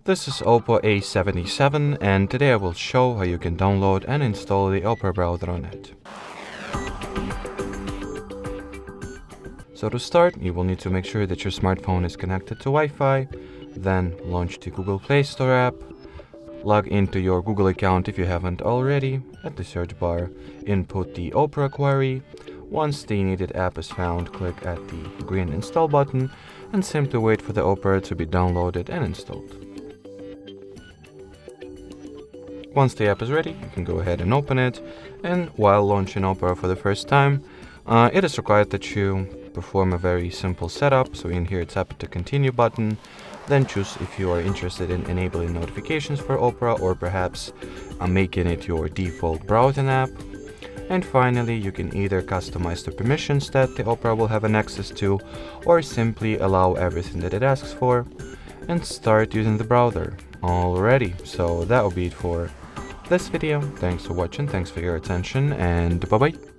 This is OPPO A77 and today I will show how you can download and install the Opera browser on it. So to start, you will need to make sure that your smartphone is connected to Wi-Fi, then launch the Google Play Store app, log into your Google account if you haven't already. At the search bar, input the Opera query. Once the needed app is found, click at the green install button and simply wait for the Opera to be downloaded and installed. Once the app is ready, you can go ahead and open it, and while launching Opera for the first time, it is required that you perform a very simple setup. So in here, tap the continue button, then choose if you are interested in enabling notifications for Opera or perhaps making it your default browsing app. And finally, you can either customize the permissions that the Opera will have an access to, or simply allow everything that it asks for and start using the browser. Alrighty, so that will be it for this video. Thanks for watching, thanks for your attention, and bye bye.